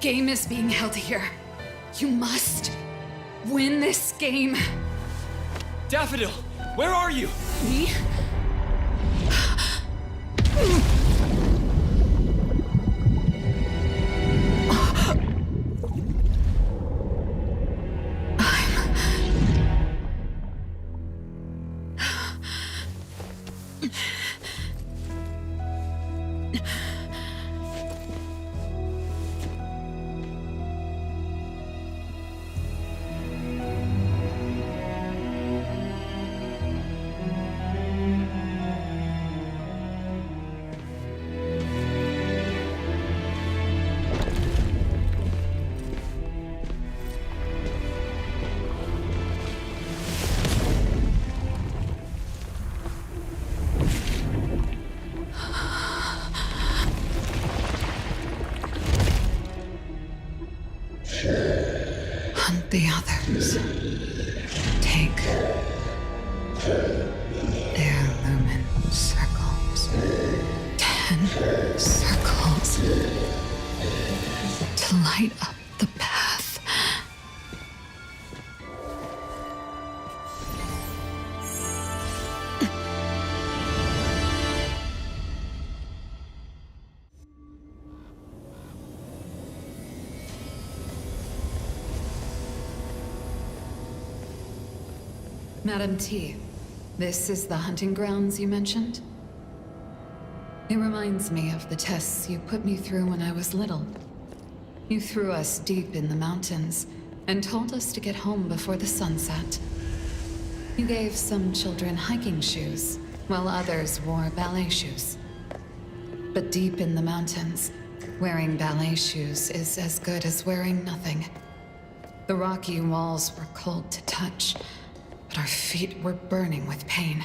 game is being held here. You must win this game. Daffodil, where are you? Me? Hunt the others. Take their lumen circles. 10 circles to light up the path. Madam T, this is the hunting grounds you mentioned? It reminds me of the tests you put me through when I was little. You threw us deep in the mountains and told us to get home before the sunset. You gave some children hiking shoes, while others wore ballet shoes. But deep in the mountains, wearing ballet shoes is as good as wearing nothing. The rocky walls were cold to touch, but our feet were burning with pain.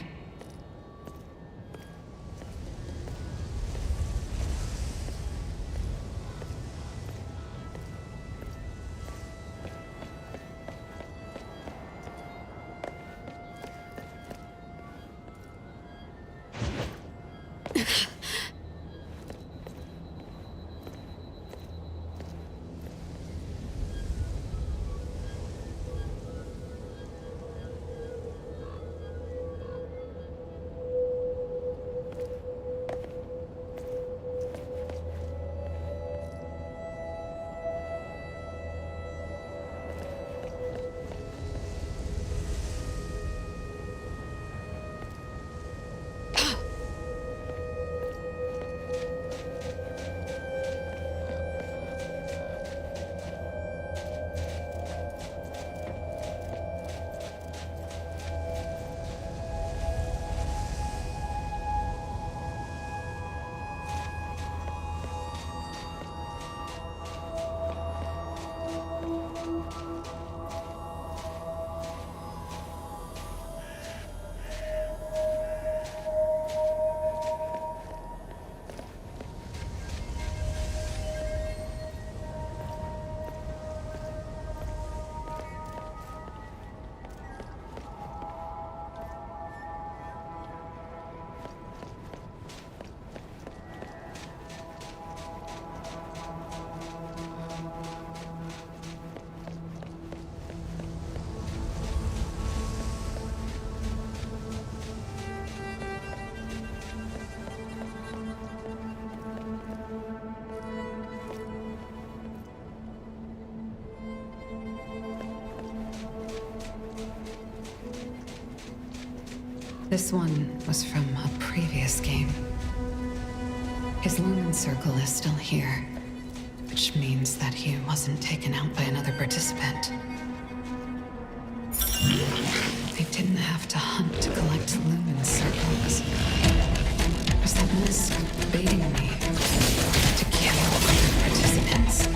This one was from a previous game. His lumen circle is still here, which means that he wasn't taken out by another participant. They didn't have to hunt to collect lumen circles. Was that mask baiting me to kill other participants?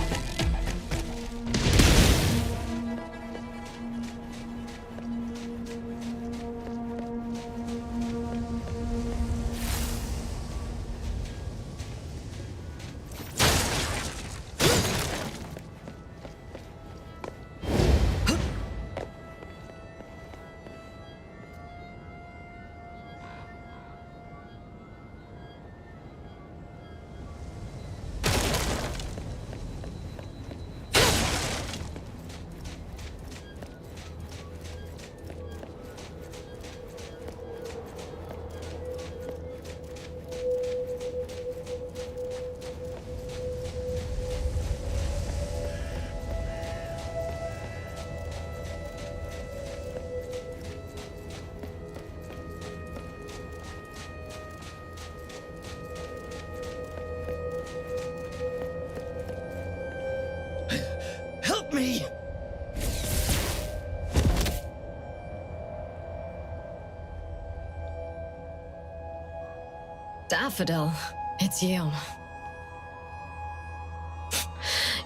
Daffodil, it's you.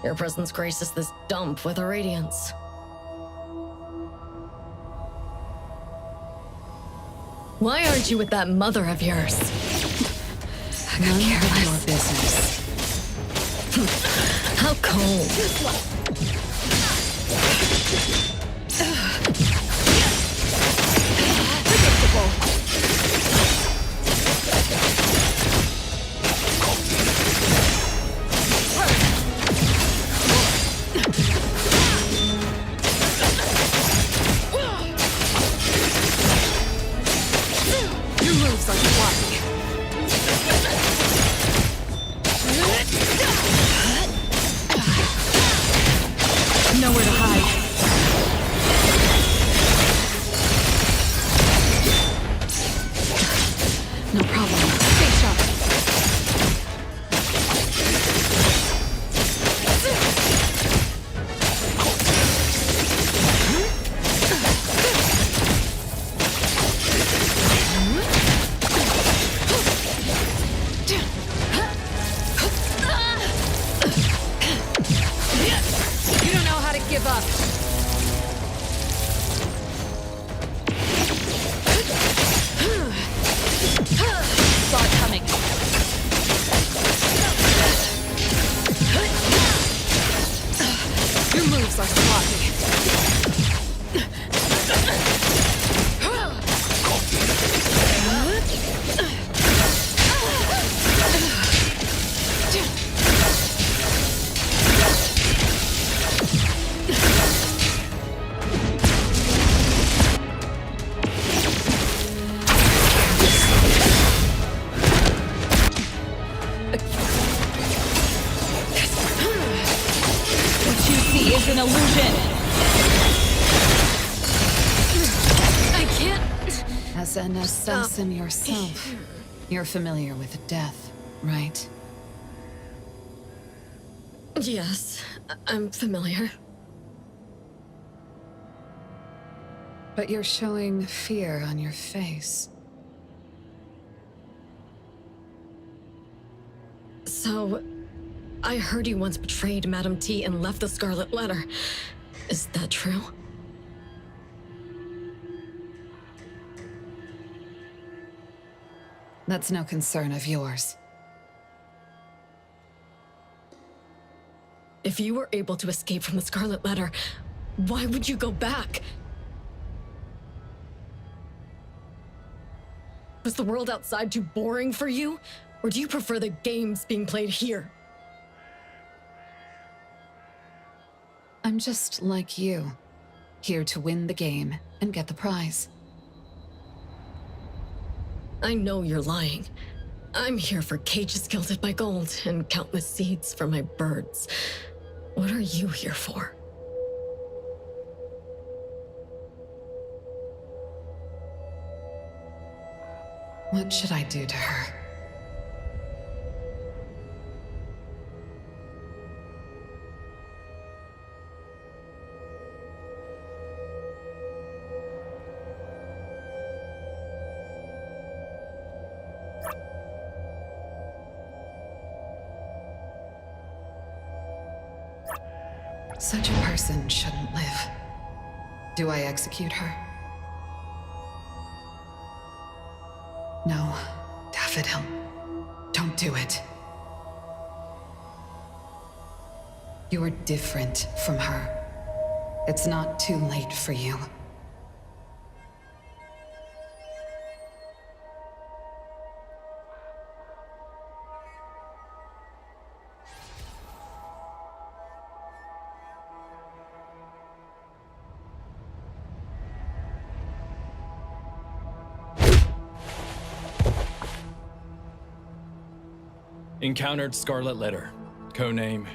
Your presence graces this dump with a radiance. Why aren't you with that mother of yours? None of your business. How cold. Your moves are sloppy. Nowhere to hide. No problem. Stay sharp. You don't know how to give up. Saw it coming. Your moves are sloppy. What you see is an illusion. I can't. As an assassin yourself, you're familiar with death, right? Yes, I'm familiar. But you're showing fear on your face. So, I heard you once betrayed Madame T and left the Scarlet Letter. Is that true? That's no concern of yours. If you were able to escape from the Scarlet Letter, why would you go back? Was the world outside too boring for you? Or do you prefer the games being played here? I'm just like you, here to win the game and get the prize. I know you're lying. I'm here for cages gilded by gold and countless seeds for my birds. What are you here for? What should I do to her? Such a person shouldn't live. Do I execute her? No, Daffodil. Don't do it. You're different from her. It's not too late for you. Encountered Scarlet Letter. Codename...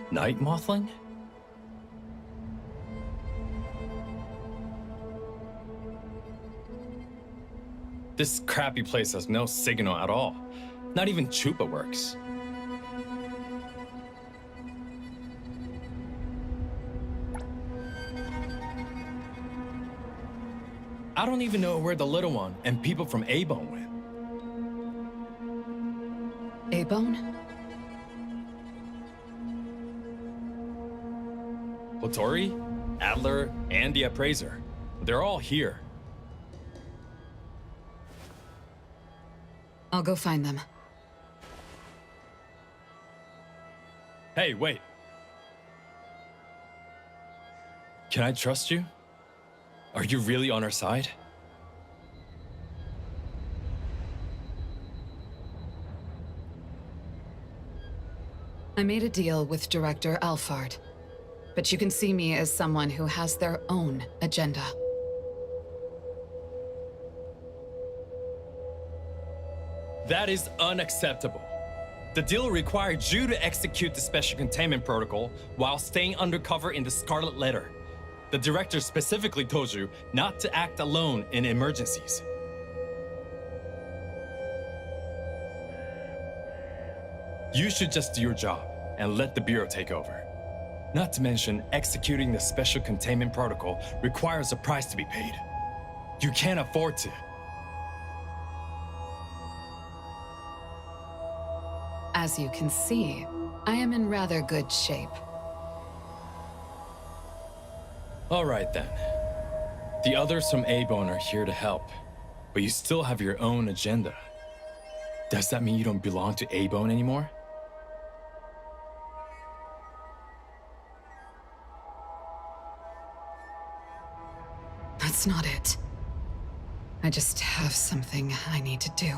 Night Mothling? This crappy place has no signal at all. Not even Chupa works. I don't even know where the little one and people from A-Bone went. A-Bone? Latori, Adler, and the Appraiser. They're all here. I'll go find them. Hey, wait. Can I trust you? Are you really on our side? I made a deal with Director Alphard, but you can see me as someone who has their own agenda. That is unacceptable. The deal required you to execute the special containment protocol while staying undercover in the Scarlet Letter. The director specifically told you not to act alone in emergencies. You should just do your job and let the Bureau take over. Not to mention, executing the special containment protocol requires a price to be paid. You can't afford to. As you can see, I am in rather good shape. All right then. The others from A-Bone are here to help, but you still have your own agenda. Does that mean you don't belong to A-Bone anymore? That's not it. I just have something I need to do.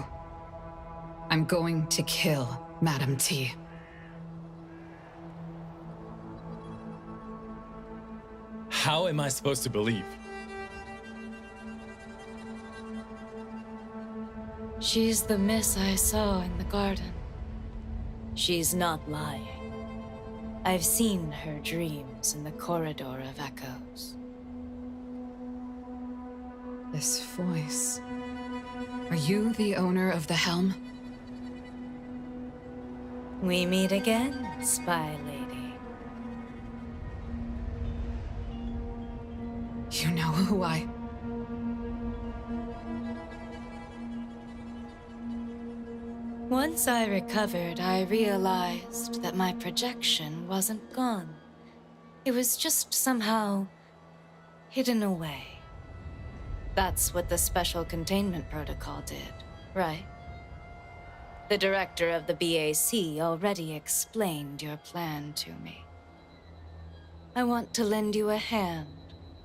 I'm going to kill Madam T. How am I supposed to believe? She's the miss I saw in the garden. She's not lying. I've seen her dreams in the corridor of echoes. This voice. Are you the owner of the helm? We meet again, spy lady. You know who I... Once I recovered, I realized that my projection wasn't gone. It was just somehow hidden away. That's what the Special Containment Protocol did, right? The director of the BAC already explained your plan to me. I want to lend you a hand,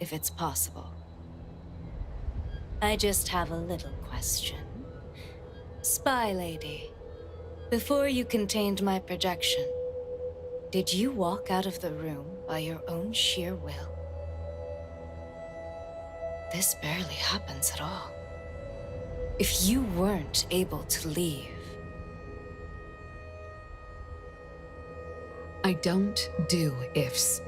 if it's possible. I just have a little question. Spy lady, before you contained my projection, did you walk out of the room by your own sheer will? This barely happens at all. If you weren't able to leave... I don't do ifs.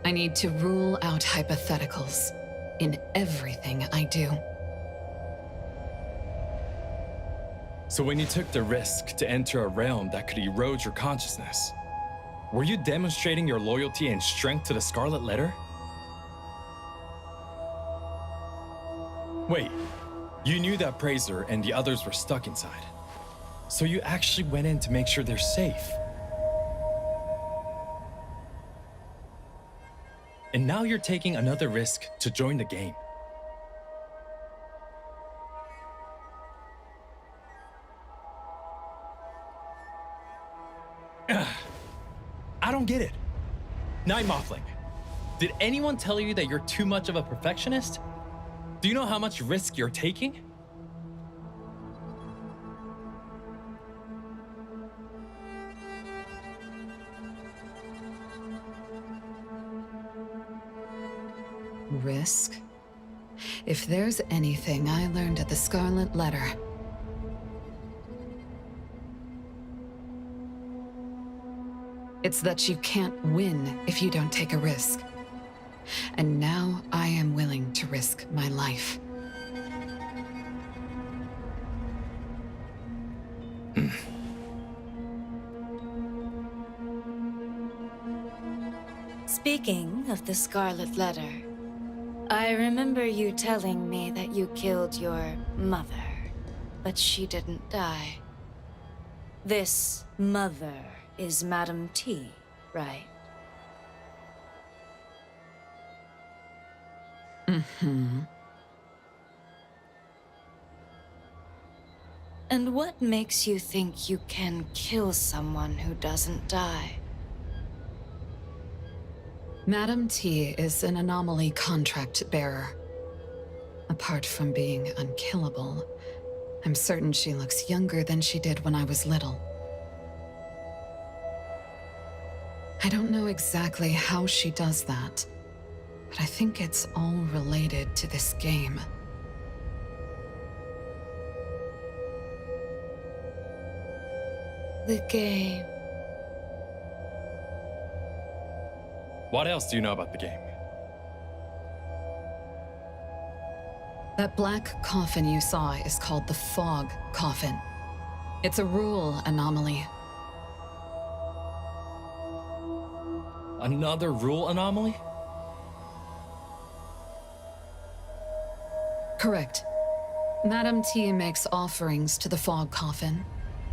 I need to rule out hypotheticals in everything I do. So when you took the risk to enter a realm that could erode your consciousness, were you demonstrating your loyalty and strength to the Scarlet Letter? Wait, you knew that Appraiser and the others were stuck inside. So you actually went in to make sure they're safe. And now you're taking another risk to join the game. I don't get it. Night Mothling, did anyone tell you that you're too much of a perfectionist? Do you know how much risk you're taking? Risk? If there's anything I learned at the Scarlet Letter, it's that you can't win if you don't take a risk. And now I am willing to risk my life. Speaking of the Scarlet Letter, I remember you telling me that you killed your mother, but she didn't die. This mother is Madam T, right? Mm-hmm. And what makes you think you can kill someone who doesn't die? Madam T is an anomaly contract bearer. Apart from being unkillable, I'm certain she looks younger than she did when I was little. I don't know exactly how she does that, but I think it's all related to this game. The game. What else do you know about the game? That black coffin you saw is called the Fog Coffin. It's a rule anomaly. Another rule anomaly? Correct. Madam T makes offerings to the Fog Coffin.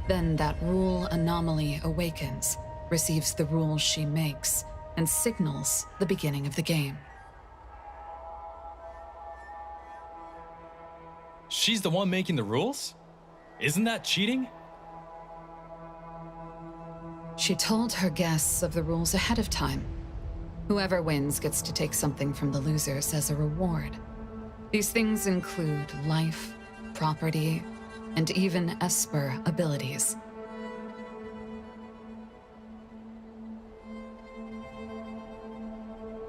Then that rule anomaly awakens, receives the rules she makes, and signals the beginning of the game. She's the one making the rules? Isn't that cheating? She told her guests of the rules ahead of time. Whoever wins gets to take something from the losers as a reward. These things include life, property, and even Esper abilities.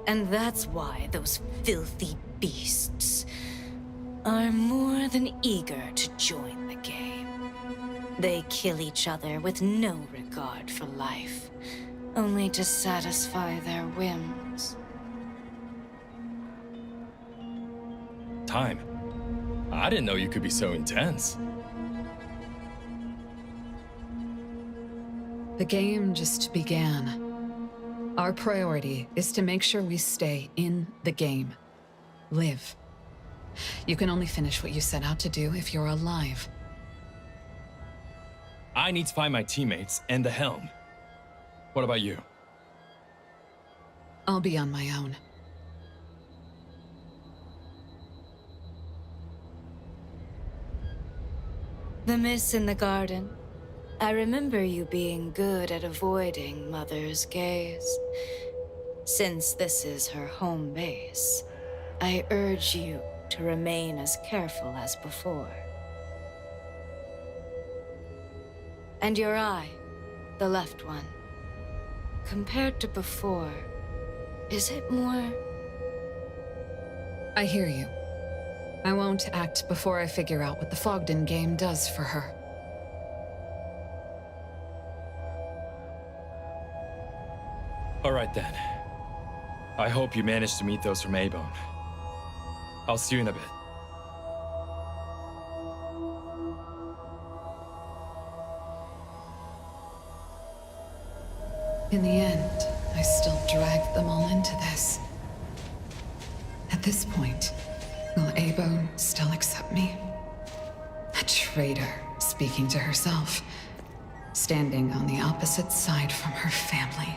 And that's why those filthy beasts are more than eager to join the game. They kill each other with no regard for life, only to satisfy their whims. Time. I didn't know you could be so intense. The game just began. Our priority is to make sure we stay in the game. Live. You can only finish what you set out to do if you're alive. I need to find my teammates and the helm. What about you? I'll be on my own. The miss in the garden. I remember you being good at avoiding Mother's gaze. Since this is her home base, I urge you to remain as careful as before. And your eye, the left one. Compared to before, is it more... I hear you. I won't act before I figure out what the Fogden game does for her. All right then. I hope you managed to meet those from A-Bone. I'll see you in a bit. In the end, I still dragged them all into this. At this point, will A-Bone still accept me? A traitor speaking to herself, standing on the opposite side from her family.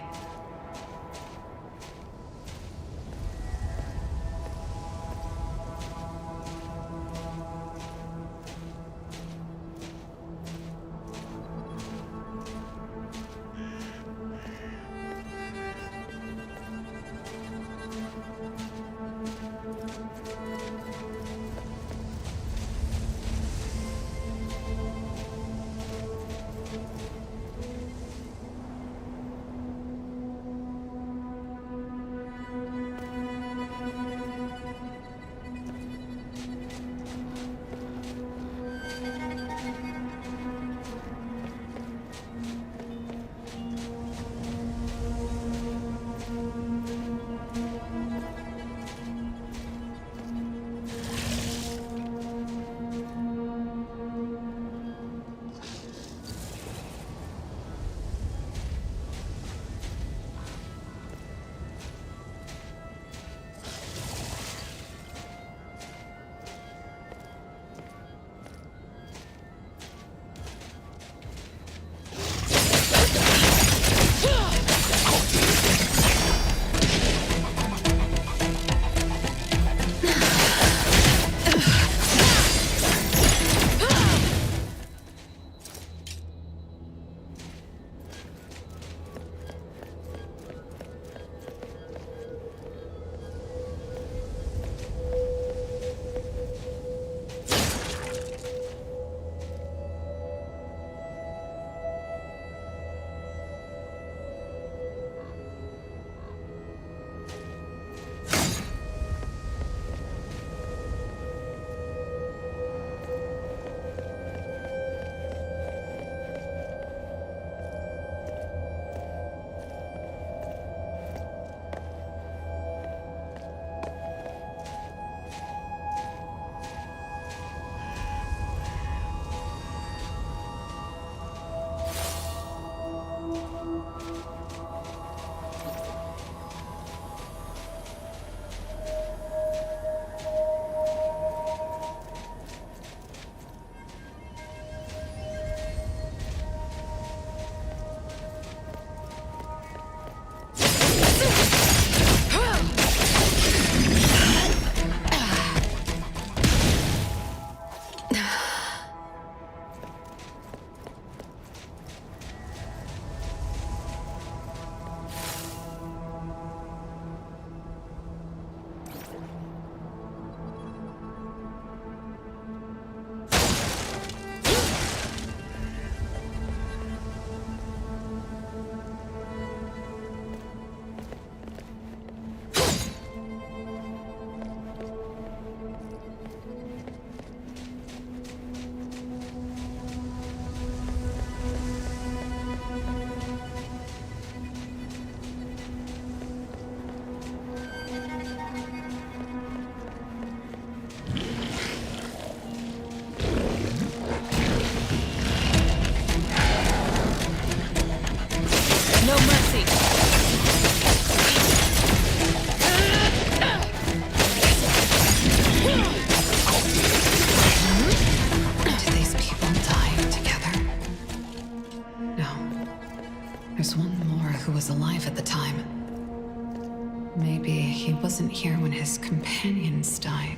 Maybe he wasn't here when his companions died.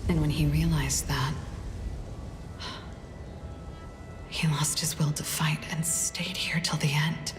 And when he realized that, he lost his will to fight and stayed here till the end.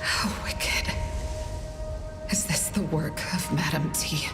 How wicked. Is this the work of Madame T?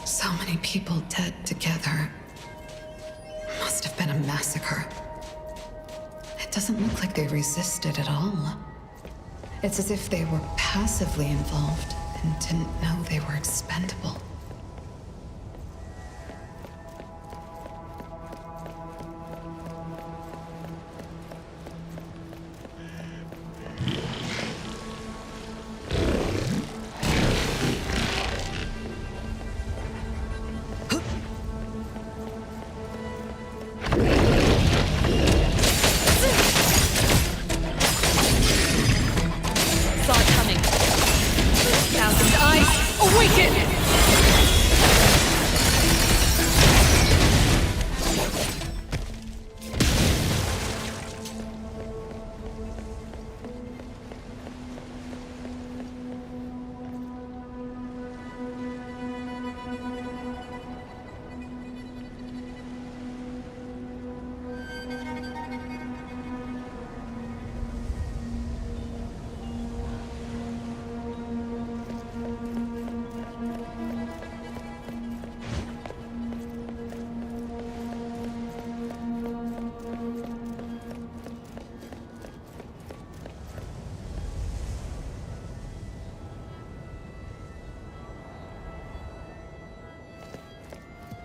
So many people dead together. Must have been a massacre. It doesn't look like they resisted at all. It's as if they were passively involved and didn't know they were expendable.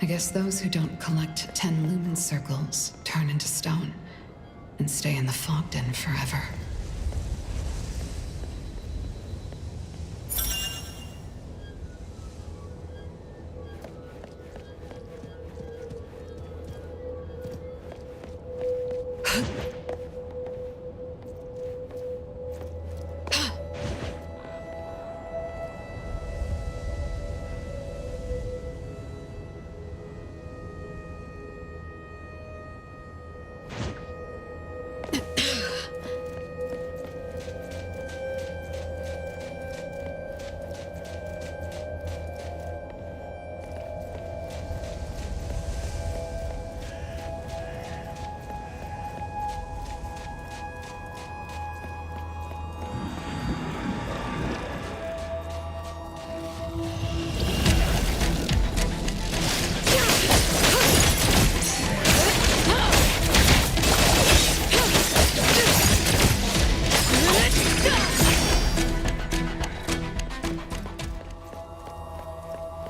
I guess those who don't collect 10 lumen circles turn into stone and stay in the fog den forever.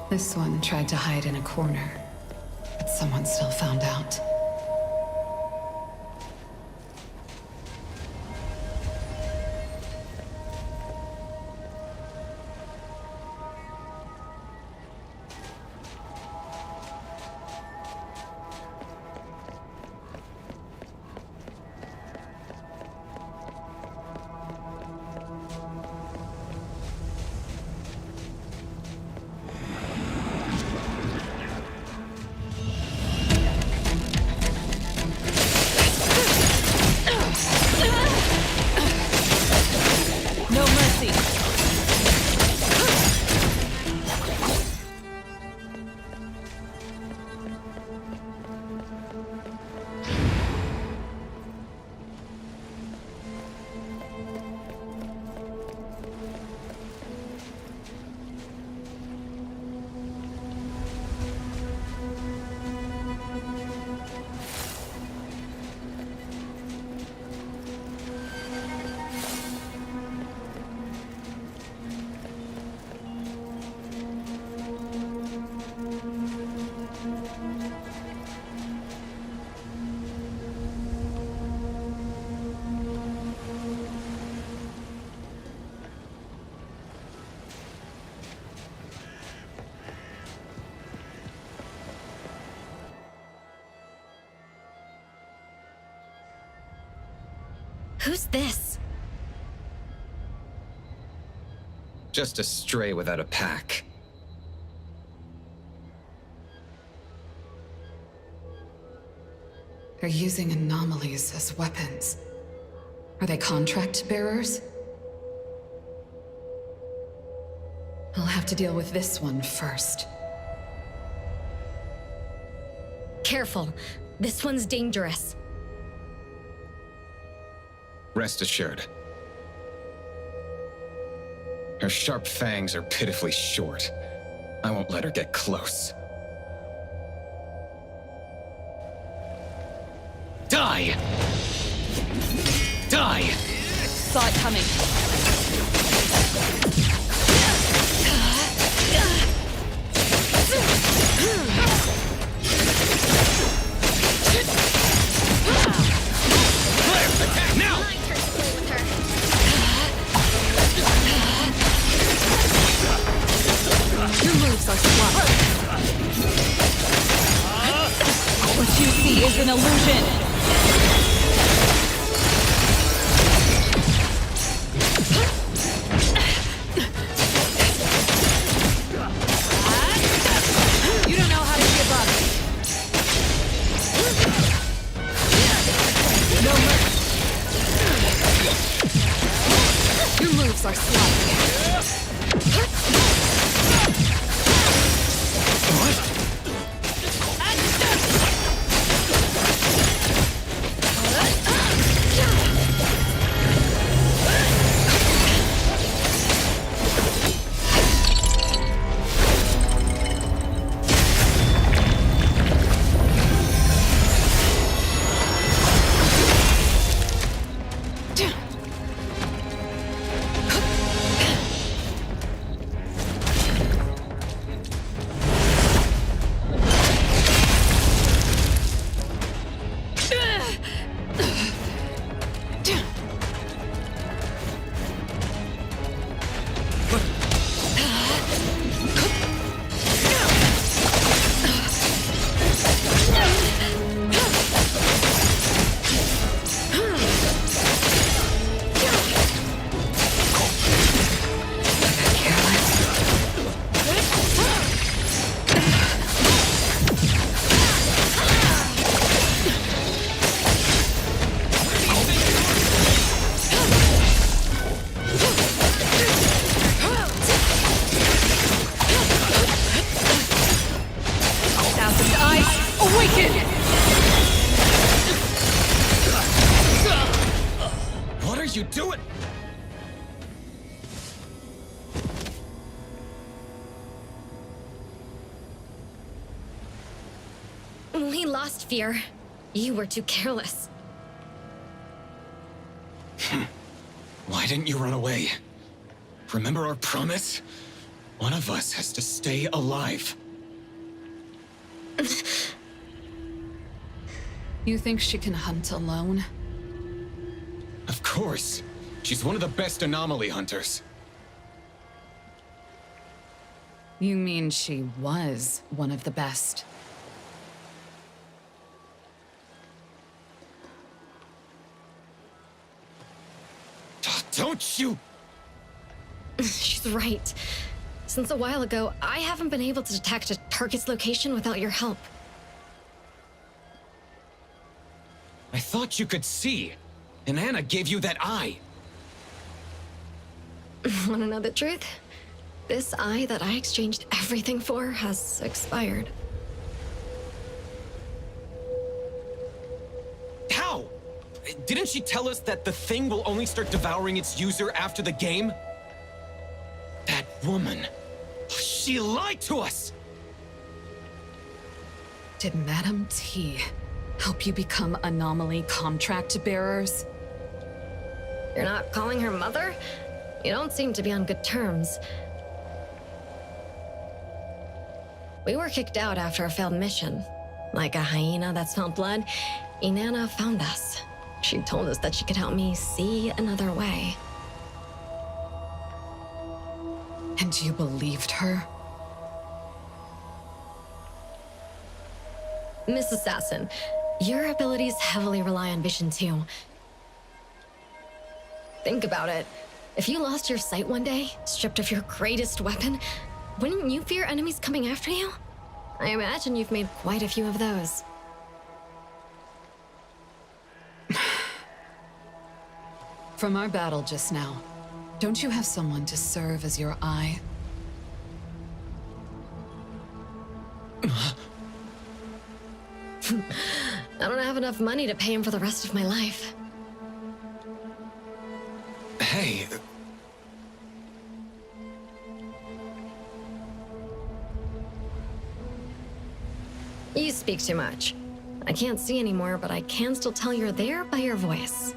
This one tried to hide in a corner, but someone still found out. Who's this? Just a stray without a pack. They're using anomalies as weapons. Are they contract bearers? I'll have to deal with this one first. Careful. This one's dangerous. Rest assured. Her sharp fangs are pitifully short. I won't let her get close. Die! Die! Saw it coming. Claire, attack now! My turn to play with her. Your moves are slow. What you see is an illusion. You don't know how to give up. No mercy. Your moves are slow. are you doing? We lost Fear. You were too careless. Why didn't you run away? Remember our promise? One of us has to stay alive. You think she can hunt alone? Of course. She's one of the best anomaly hunters. You mean she was one of the best? Don't you? She's right. Since a while ago, I haven't been able to detect a target's location without your help. I thought you could see. And Anna gave you that eye. Wanna know the truth? This eye that I exchanged everything for has expired. How? Didn't she tell us that the thing will only start devouring its user after the game? That woman. She lied to us! Did Madam T help you become anomaly contract bearers? You're not calling her mother? You don't seem to be on good terms. We were kicked out after a failed mission. Like a hyena that smelled blood, Inanna found us. She told us that she could help me see another way. And you believed her? Miss Assassin, your abilities heavily rely on vision too. Think about it. If you lost your sight one day, stripped of your greatest weapon, wouldn't you fear enemies coming after you? I imagine you've made quite a few of those. From our battle just now, don't you have someone to serve as your eye? I don't have enough money to pay him for the rest of my life. Hey. You speak too much. I can't see anymore, but I can still tell you're there by your voice.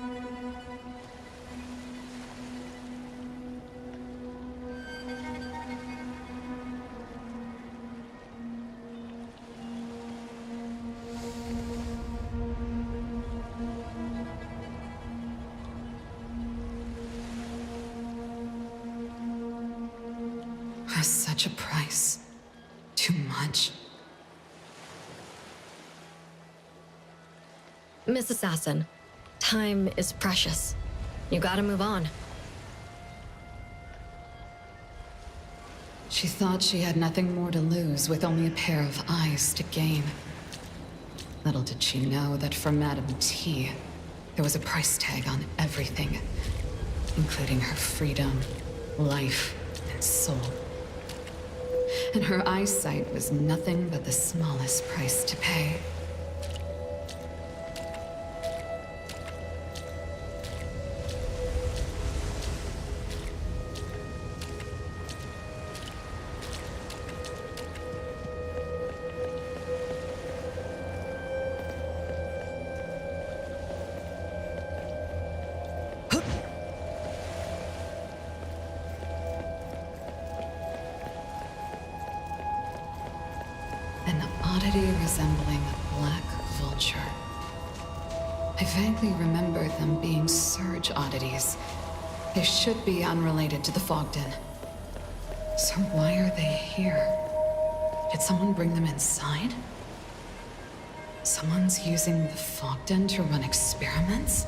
Such a price. Too much. Miss Assassin, time is precious. You gotta move on. She thought she had nothing more to lose with only a pair of eyes to gain. Little did she know that for Madam T, there was a price tag on everything, including her freedom, life, and soul. And her eyesight was nothing but the smallest price to pay. An oddity resembling a black vulture. I vaguely remember them being surge oddities. They should be unrelated to the Fogden. So why are they here? Did someone bring them inside? Someone's using the Fogden to run experiments?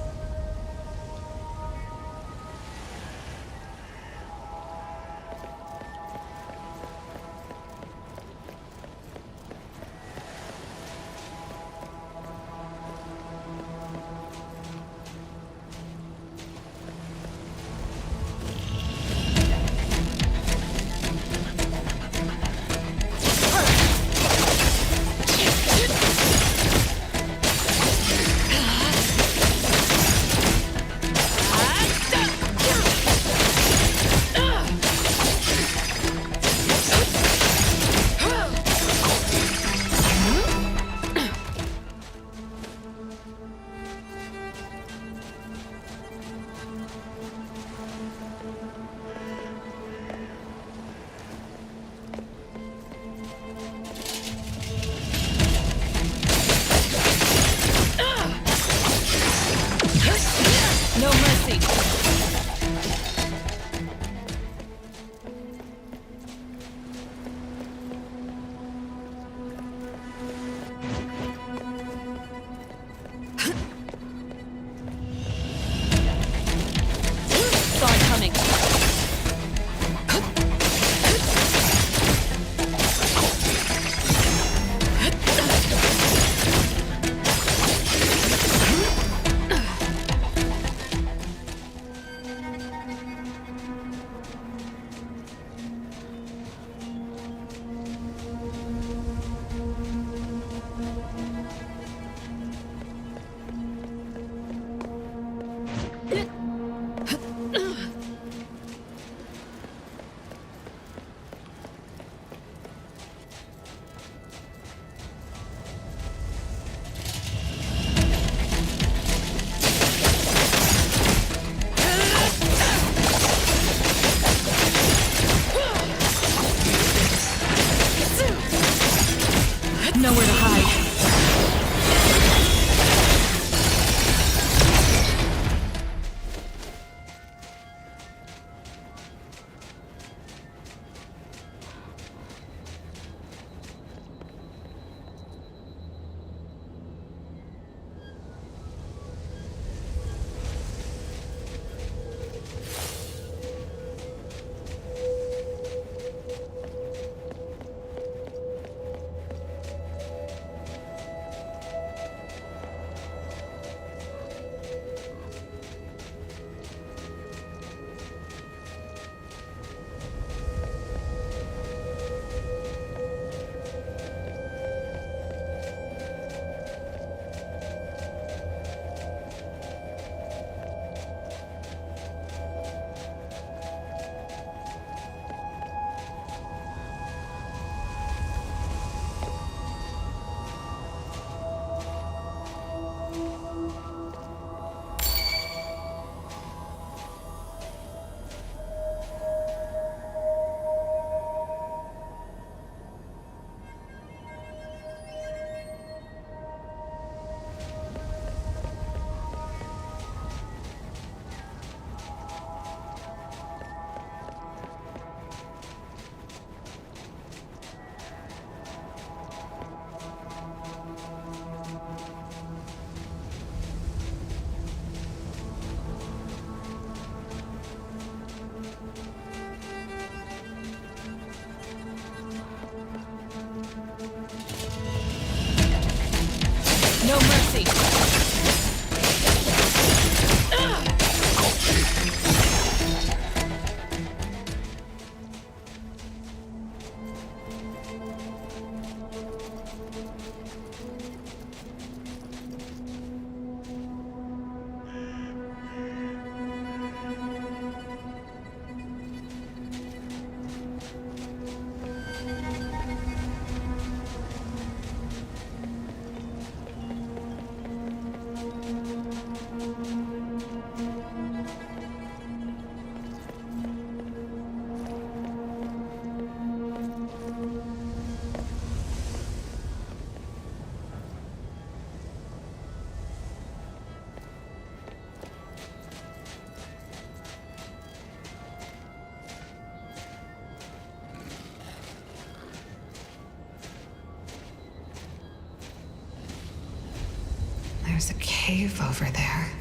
No mercy. There's a cave over there.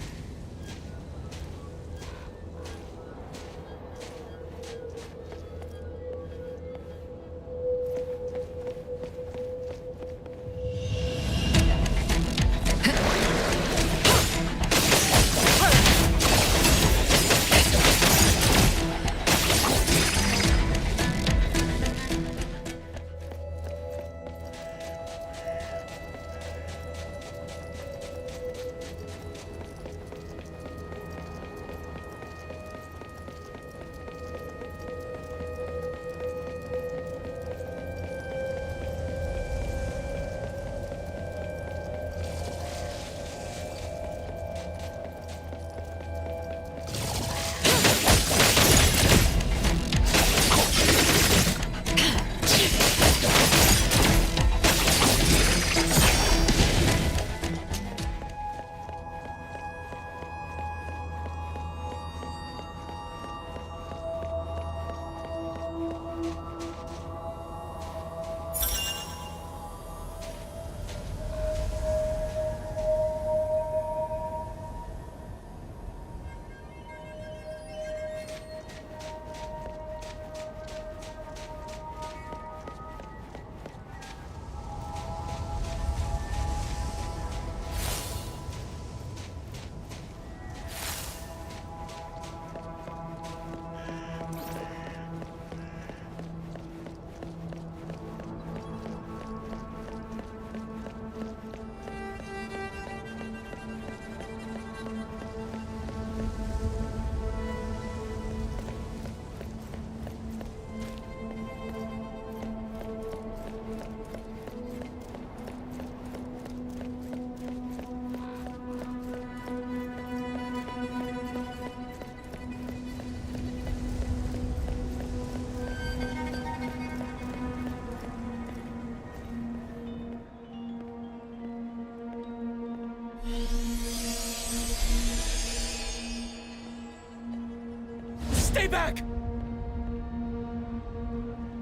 Stay back!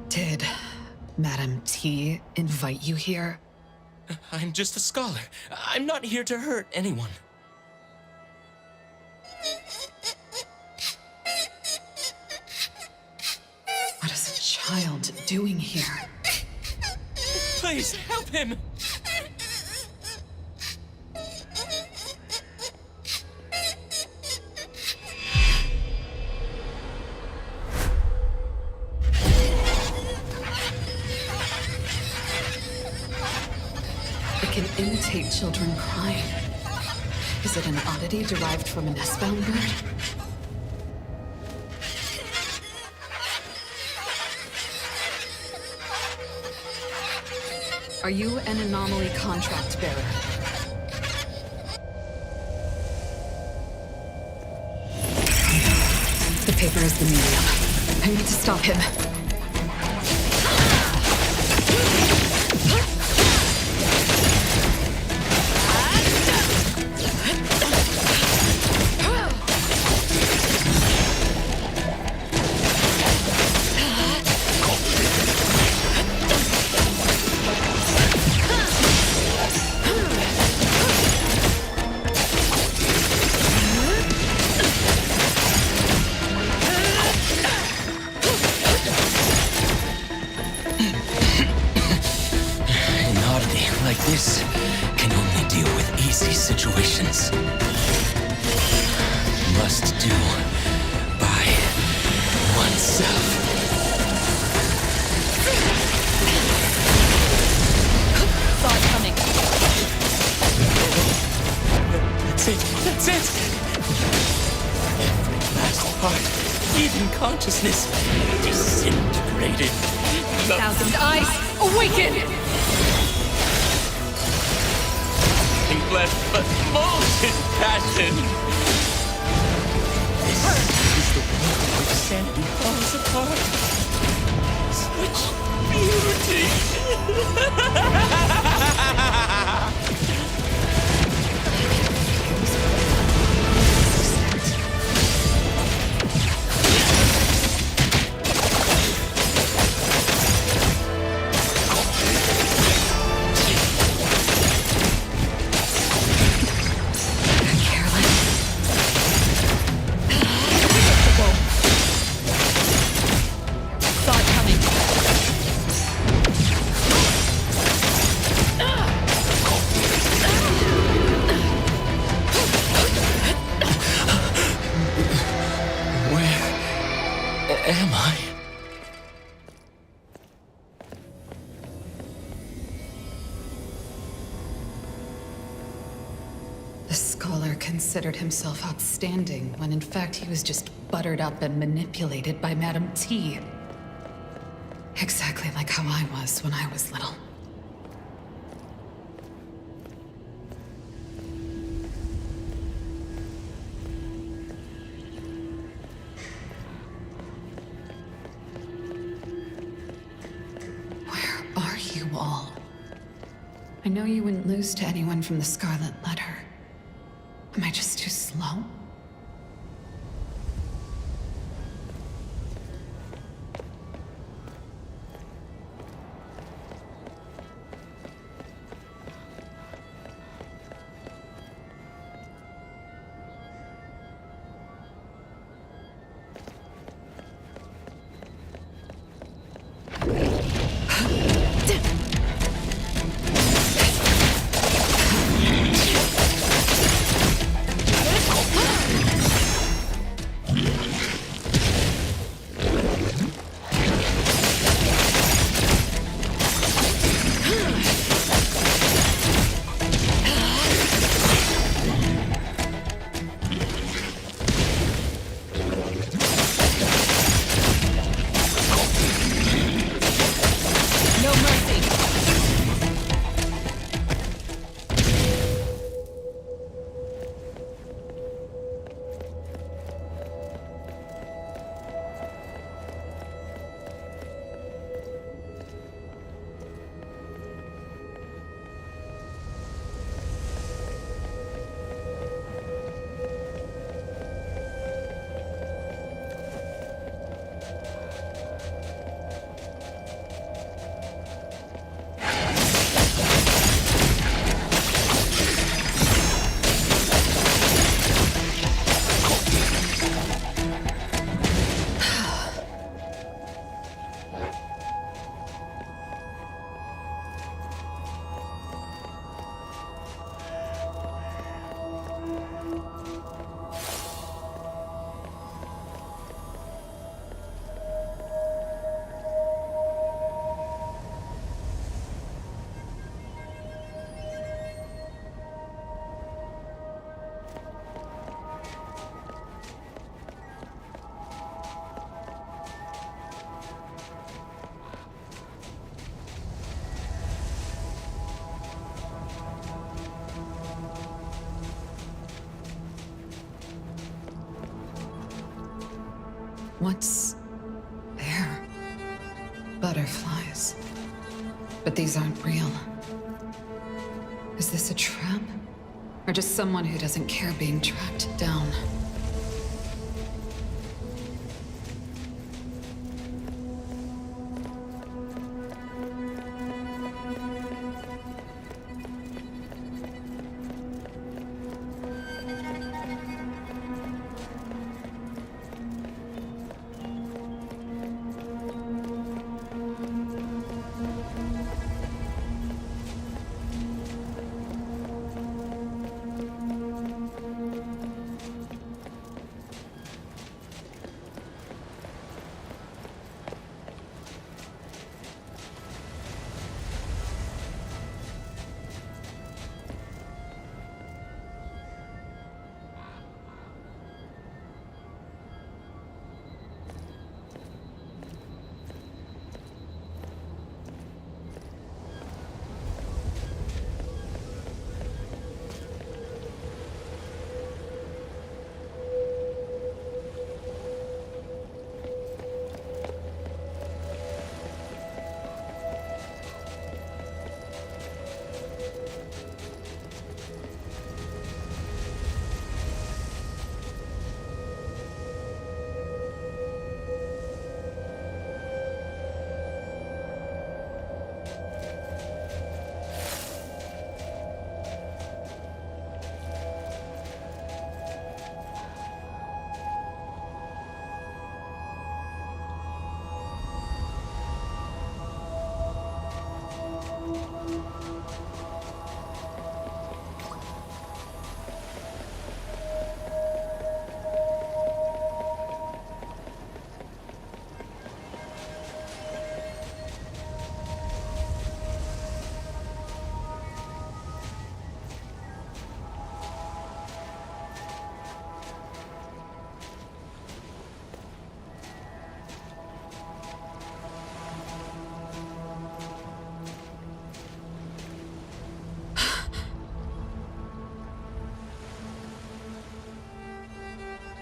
Did Madam T invite you here? I'm just a scholar. I'm not here to hurt anyone. What is a child doing here? Please, help him! It can imitate children crying. Is it an oddity derived from a nest-bound bird? Are you an anomaly contract bearer? The paper is the medium. I need to stop him. An oddity like this can only deal with emergency situations. Must do by oneself. Saw it coming. That's it. That's it. Last part. Even consciousness disintegrated. Thousand eyes, awaken! Nothing left but molten passion. This is the world where sanity falls apart. Such beauty. Saw it coming. Where am I? The scholar considered himself outstanding when in fact he was just buttered up and manipulated by Madame T. Exactly like how I was when I was little. Where are you all? I know you wouldn't lose to anyone from the Scarlet Letter. Am I just too slow? No mercy. What's there? Butterflies. But these aren't real. Is this a trap? Or just someone who doesn't care being tracked down?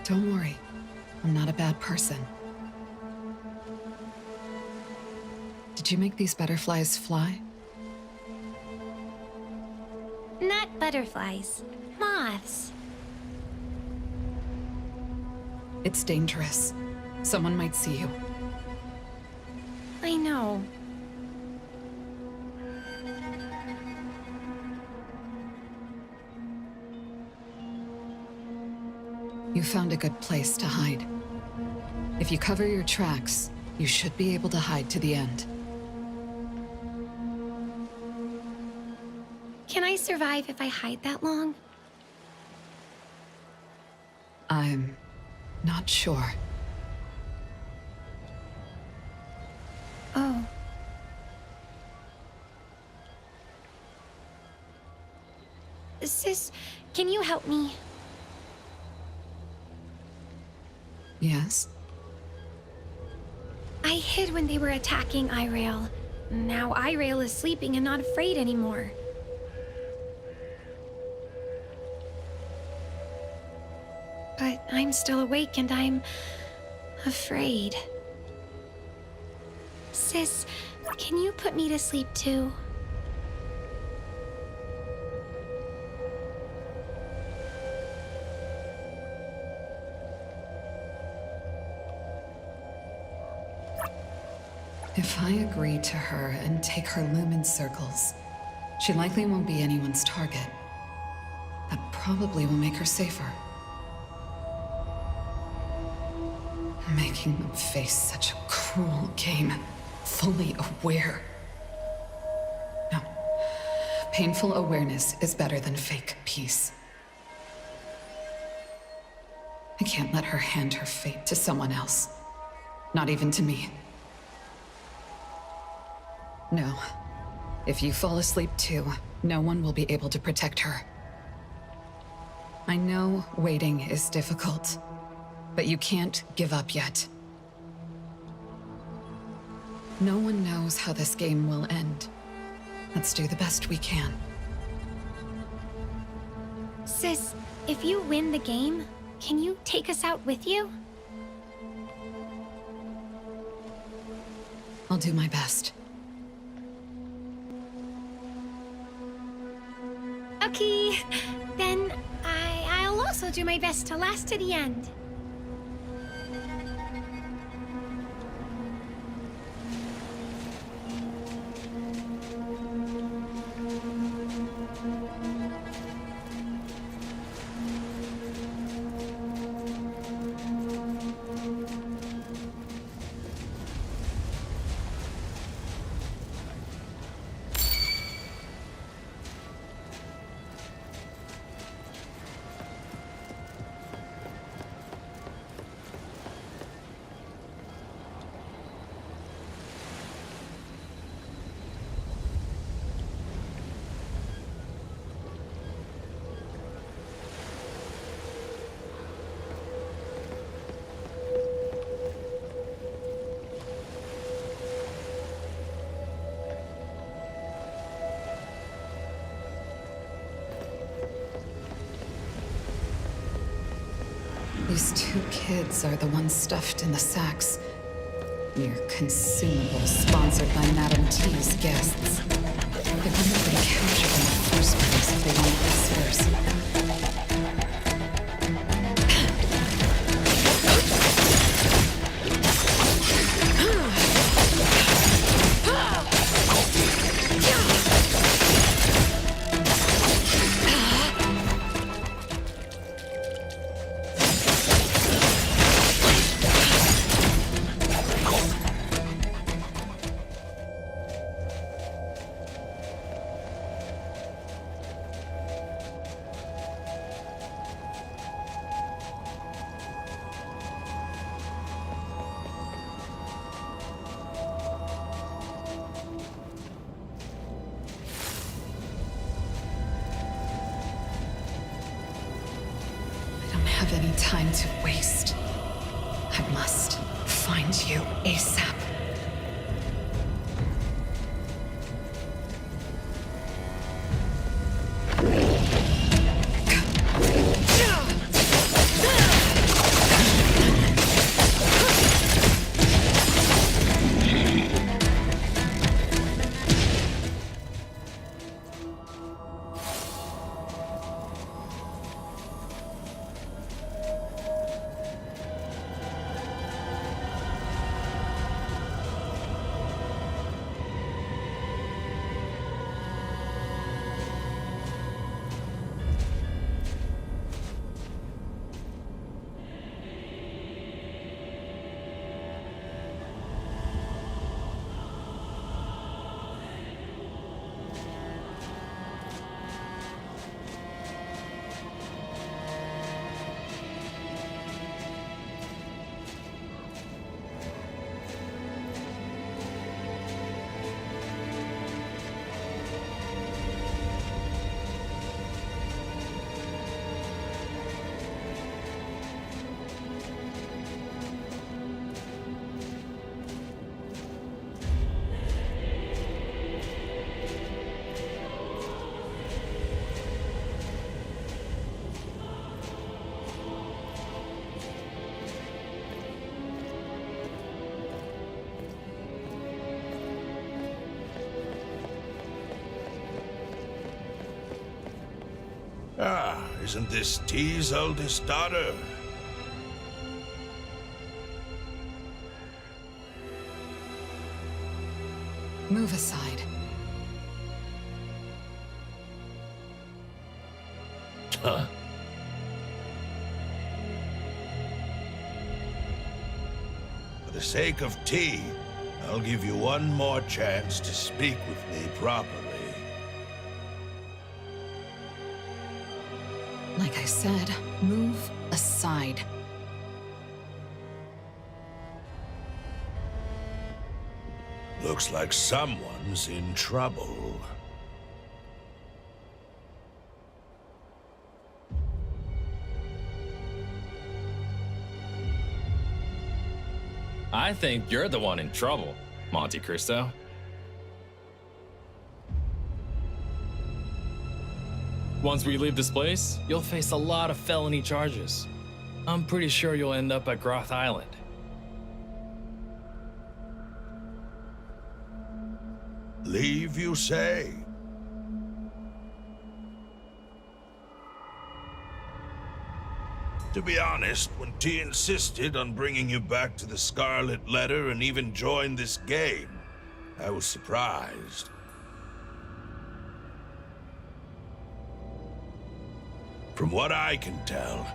Don't worry. I'm not a bad person. Did you make these butterflies fly? Not butterflies. Moths. It's dangerous. Someone might see you. I know. You found a good place to hide. If you cover your tracks, you should be able to hide to the end. Can I survive if I hide that long? I'm not sure. Oh. Sis, can you help me? Yes? I hid when they were attacking Irail. Now Irail is sleeping and not afraid anymore. But I'm still awake and I'm afraid. Sis, can you put me to sleep too? If I agree to her and take her lumen circles, she likely won't be anyone's target. That probably will make her safer. Making them face such a cruel game, fully aware. No. Painful awareness is better than fake peace. I can't let her hand her fate to someone else. Not even to me. No. If you fall asleep too, no one will be able to protect her. I know waiting is difficult, but you can't give up yet. No one knows how this game will end. Let's do the best we can. Sis, if you win the game, can you take us out with you? I'll do my best. Okay, then I'll also do my best to last to the end. These two kids are the ones stuffed in the sacks. Mere consumables sponsored by Madame T's guests. They wouldn't even capture them in the first place if they wanted visitors. Have any time to waste. I must find you ASAP. Isn't this T's oldest daughter? Move aside. Huh? For the sake of T, I'll give you one more chance to speak with me properly. Like I said, move aside. Looks like someone's in trouble. I think you're the one in trouble, Monte Cristo. Once we leave this place, you'll face a lot of felony charges. I'm pretty sure you'll end up at Groth Island. Leave, you say? To be honest, when T insisted on bringing you back to the Scarlet Letter and even joined this game, I was surprised. From what I can tell,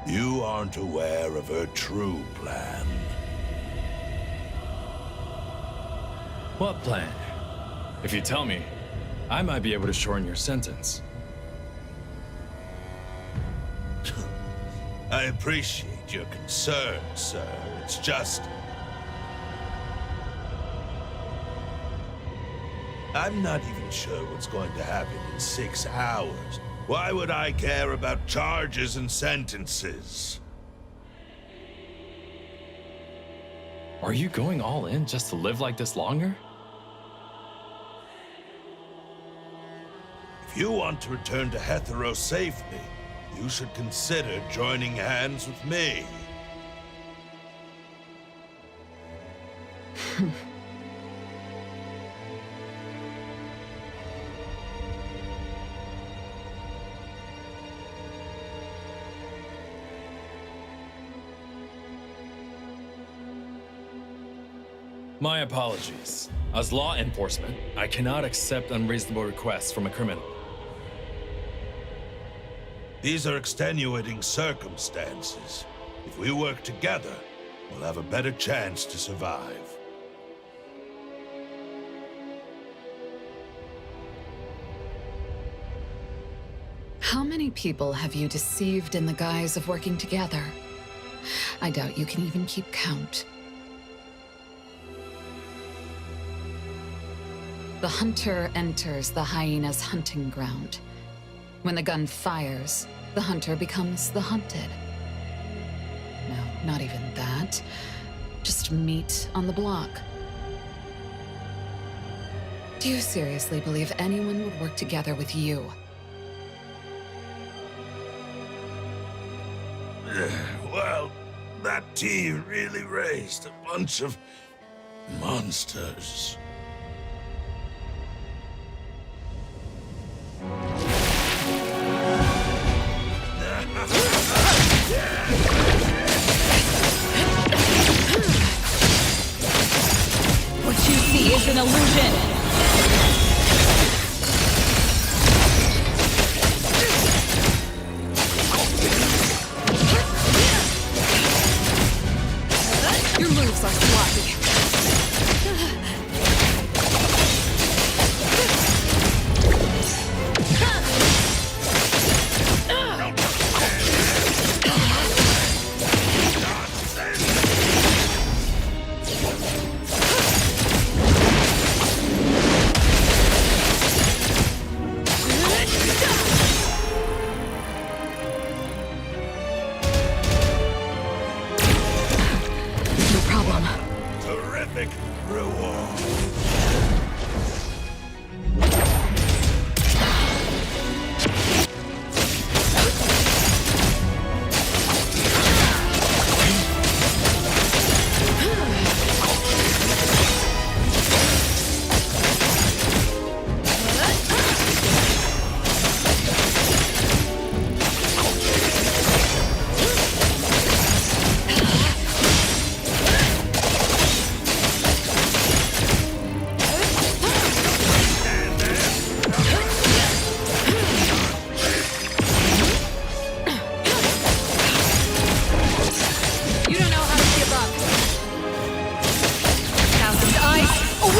you aren't aware of her true plan. What plan? If you tell me, I might be able to shorten your sentence. I appreciate your concern, sir. It's just... I'm not even sure what's going to happen in 6 hours. Why would I care about charges and sentences? Are you going all in just to live like this longer? If you want to return to Hetero safely, you should consider joining hands with me. My apologies. As law enforcement, I cannot accept unreasonable requests from a criminal. These are extenuating circumstances. If we work together, we'll have a better chance to survive. How many people have you deceived in the guise of working together? I doubt you can even keep count. The hunter enters the hyena's hunting ground. When the gun fires, the hunter becomes the hunted. No, not even that. Just meat on the block. Do you seriously believe anyone would work together with you? Well, that T really raised a bunch of monsters. What you see is an illusion. Your moves are sloppy. Terrific reward.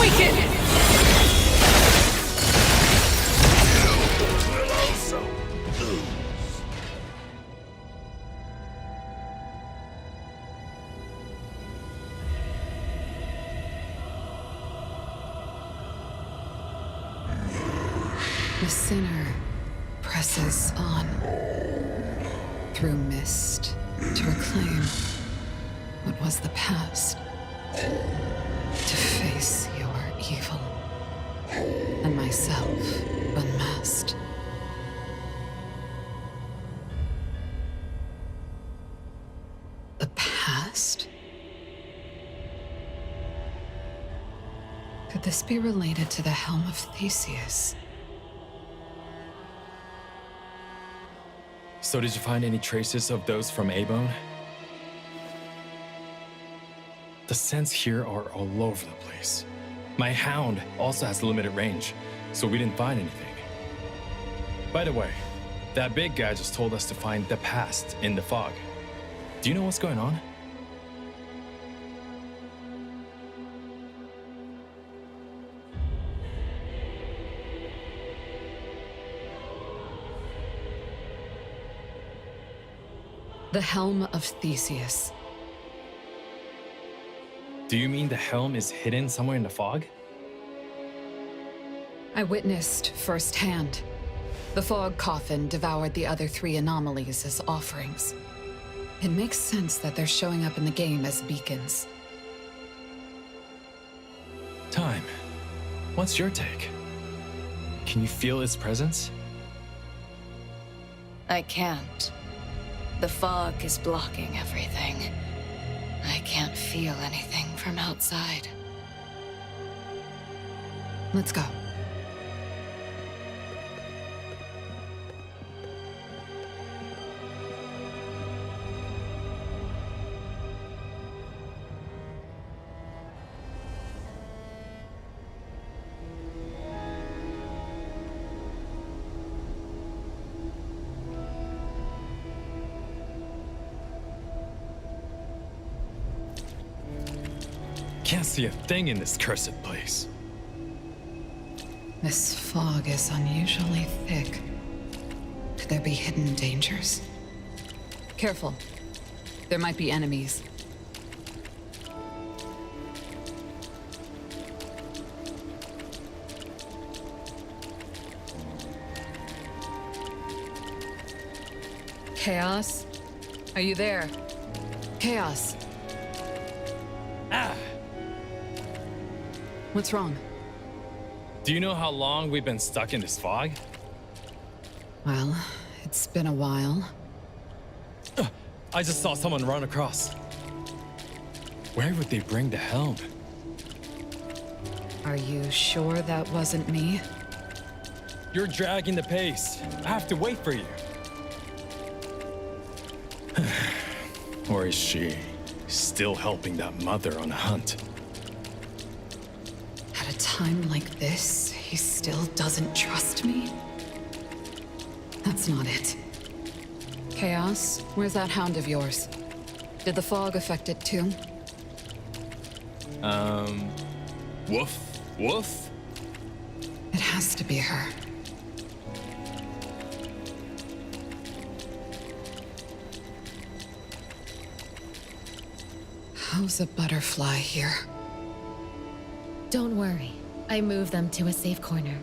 wicked! Will also lose. The sinner presses on through mist to reclaim what was the past, to face your evil, and myself unmasked. The past? Could this be related to the helm of Theseus? So did you find any traces of those from A-Bone? The scents here are all over the place. My hound also has limited range, so we didn't find anything. By the way, that big guy just told us to find the past in the fog. Do you know what's going on? The helm of Theseus. Do you mean the helm is hidden somewhere in the fog? I witnessed firsthand. The fog coffin devoured the other 3 anomalies as offerings. It makes sense that they're showing up in the game as beacons. Time. What's your take? Can you feel its presence? I can't. The fog is blocking everything. I can't feel anything from outside. Let's go. Can't see a thing in this cursed place. This fog is unusually thick. Could there be hidden dangers? Careful. There might be enemies. Chaos? Are you there? Chaos. Ah! What's wrong? Do you know how long we've been stuck in this fog? Well, it's been a while. I just saw someone run across. Where would they bring the helm? Are you sure that wasn't me? You're dragging the pace. I have to wait for you. Or is she still helping that mother on a hunt? At a time like this, he still doesn't trust me? That's not it. Chaos, where's that hound of yours? Did the fog affect it too? Woof, woof. It has to be her. How's a butterfly here? Don't worry. I moved them to a safe corner.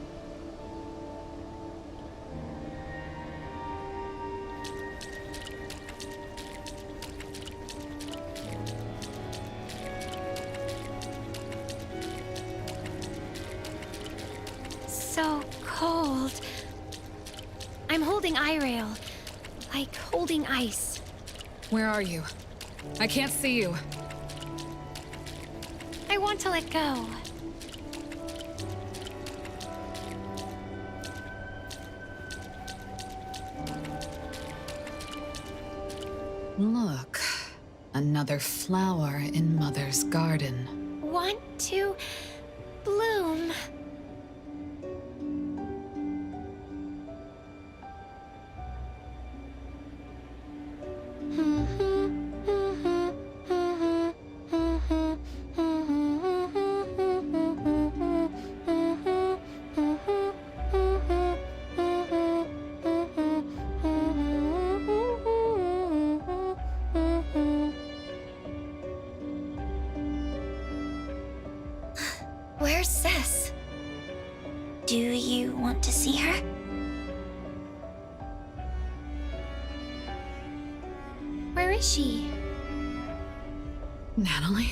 So cold. I'm holding I-rail, like holding ice. Where are you? I can't see you. I want to let go. Look, another flower in Mother's garden. Want to bloom. Where's Sis? Do you want to see her? Where is she? Natalie?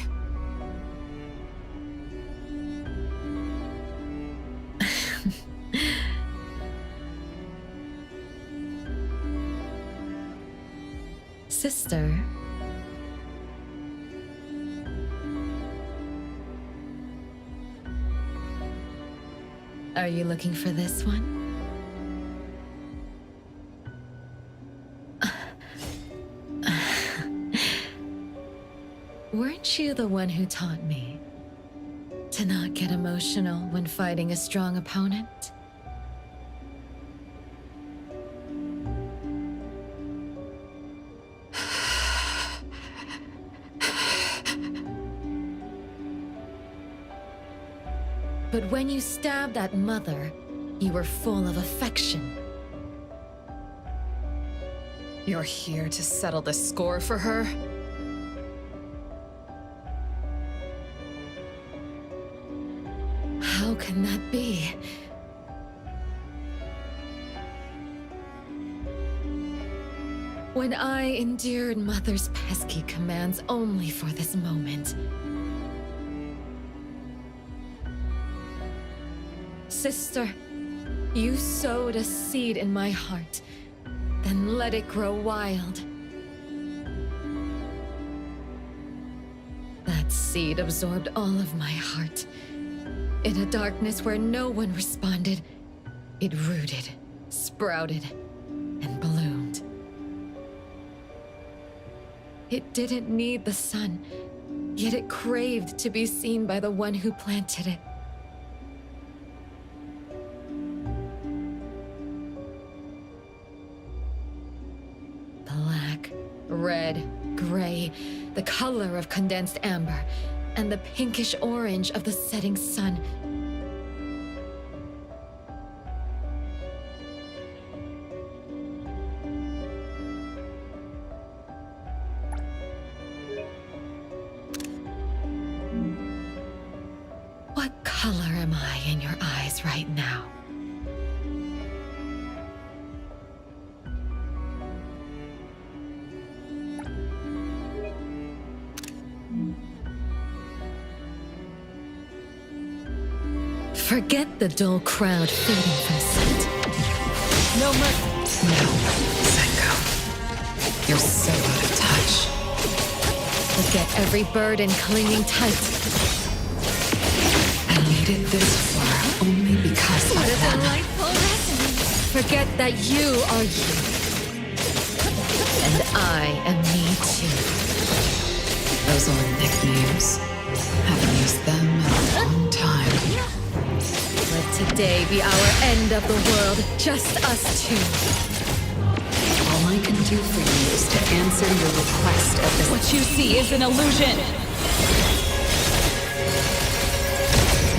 Sister. Are you looking for this one? Weren't you the one who taught me to not get emotional when fighting a strong opponent? But when you stabbed that mother, you were full of affection. You're here to settle the score for her? How can that be? When I endured Mother's pesky commands only for this moment. Sister, you sowed a seed in my heart, then let it grow wild. That seed absorbed all of my heart. In a darkness where no one responded, it rooted, sprouted, and bloomed. It didn't need the sun, yet it craved to be seen by the one who planted it. Black, red, gray, the color of condensed amber, and the pinkish orange of the setting sun. What color am I in your eyes right now? Forget the dull crowd fading from sight. No mercy. No, Zankou. You're so out of touch. Forget every burden clinging tight. I made it this far only because What a of them. delightful resonance. Forget that you are you. And I am me too. Those old nicknames. Haven't used them in a long time. Let today be our end of the world, just us two. All I can do for you is to answer your request at this What you see is an illusion.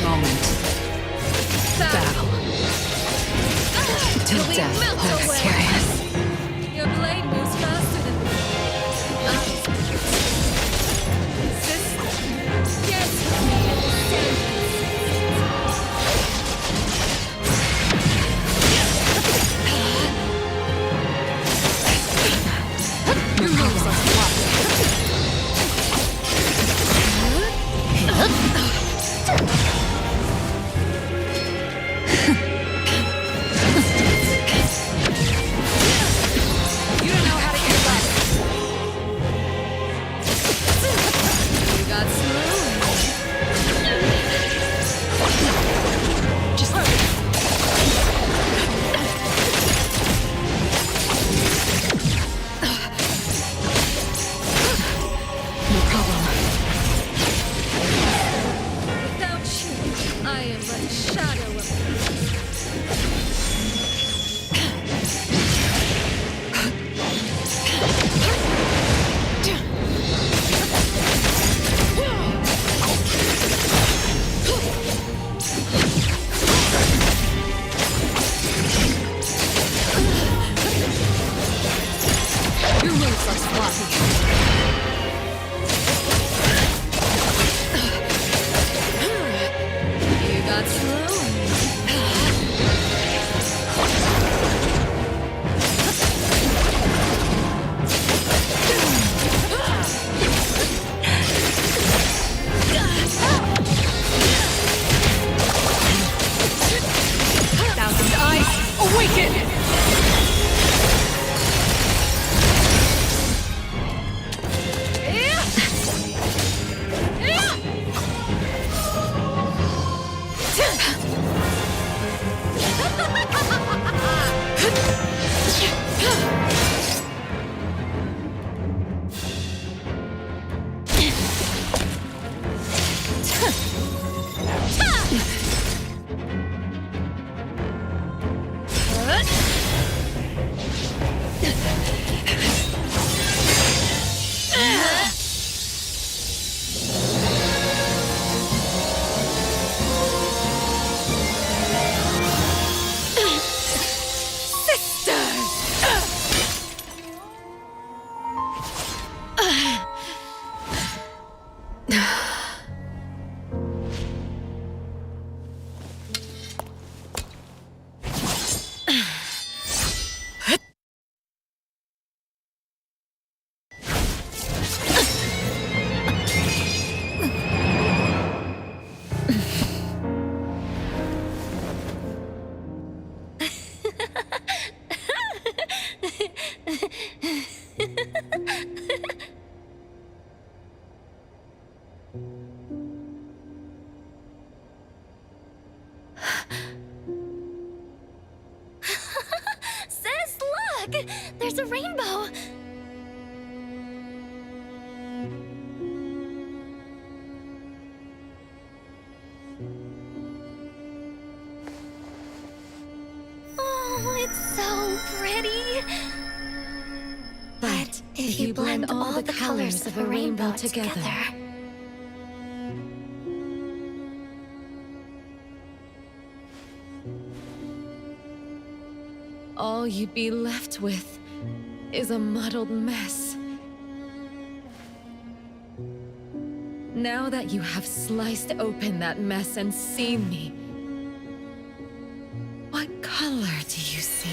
moment. Battle. Till To we death, melt let's away. carry us. Your blade moves faster than Sister, dance with me in the sand. Your moves are Sis, look! There's a rainbow! Oh, it's so pretty! But if you blend all the colors of a rainbow together... all you'd be left with is a muddled mess. Now that you have sliced open that mess and seen me, what color do you see?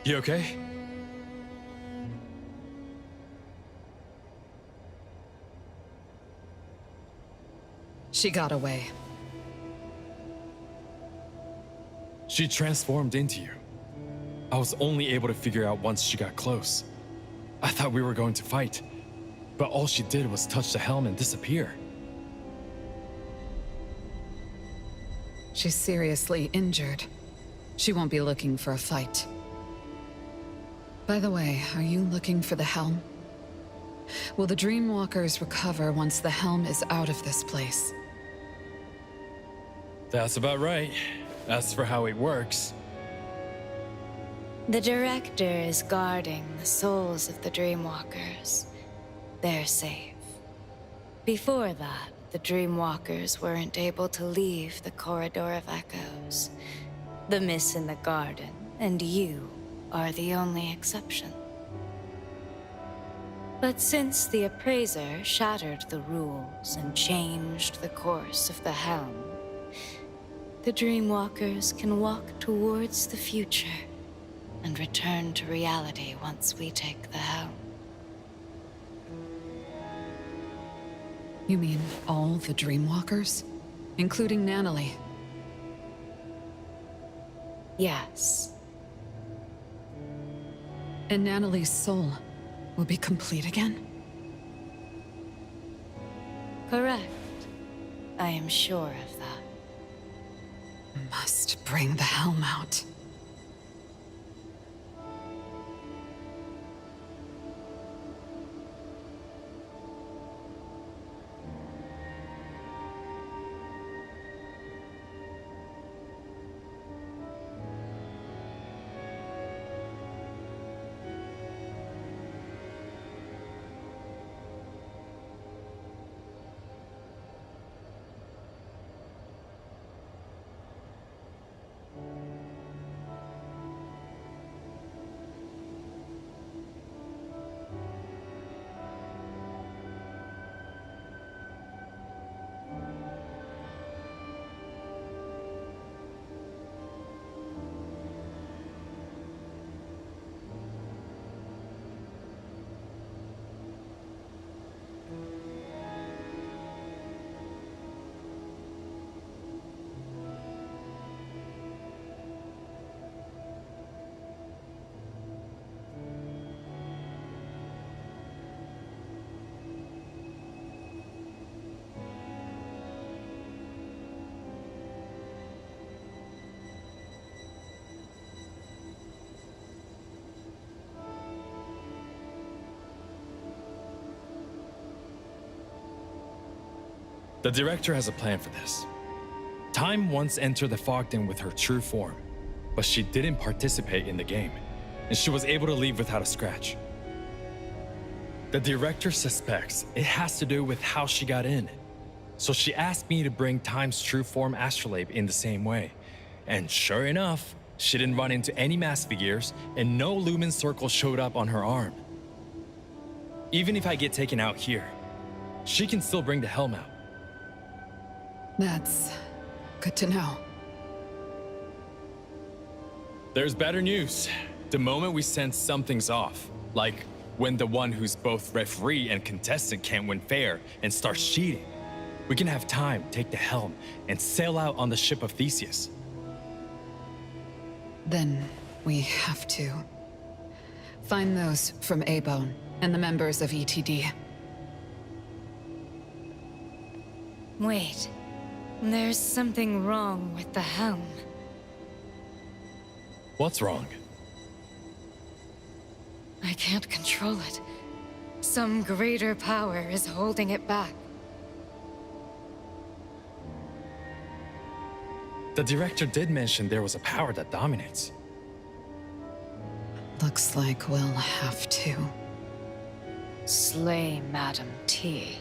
You okay? She got away. She transformed into you. I was only able to figure out once she got close. I thought we were going to fight, but all she did was touch the helm and disappear. She's seriously injured. She won't be looking for a fight. By the way, are you looking for the helm? Will the Dreamwalkers recover once the helm is out of this place? That's about right. As for how it works, The Director is guarding the souls of the Dreamwalkers. They're safe. Before that, the Dreamwalkers weren't able to leave the Corridor of Echoes. The Miss in the Garden, and you, are the only exception. But since the Appraiser shattered the rules and changed the course of the helm, the Dreamwalkers can walk towards the future and return to reality once we take the helm. You mean all the Dreamwalkers? Including Natalie? Yes. And Natalie's soul will be complete again? Correct. I am sure of that. Must bring the helm out. The director has a plan for this. Time once entered the Fogden with her true form, but she didn't participate in the game, and she was able to leave without a scratch. The director suspects it has to do with how she got in, so she asked me to bring Time's true form astrolabe in the same way. And sure enough, she didn't run into any mass figures, and no lumen circle showed up on her arm. Even if I get taken out here, she can still bring the helm out. That's good to know. There's better news. The moment we sense something's off, like when the one who's both referee and contestant can't win fair and starts cheating, we can have Time take the helm and sail out on the ship of Theseus. Then we have to find those from A-Bone and the members of N.T.E. Wait. There's something wrong with the helm. What's wrong? I can't control it. Some greater power is holding it back. The director did mention there was a power that dominates. Looks like we'll have to. Slay Madam T.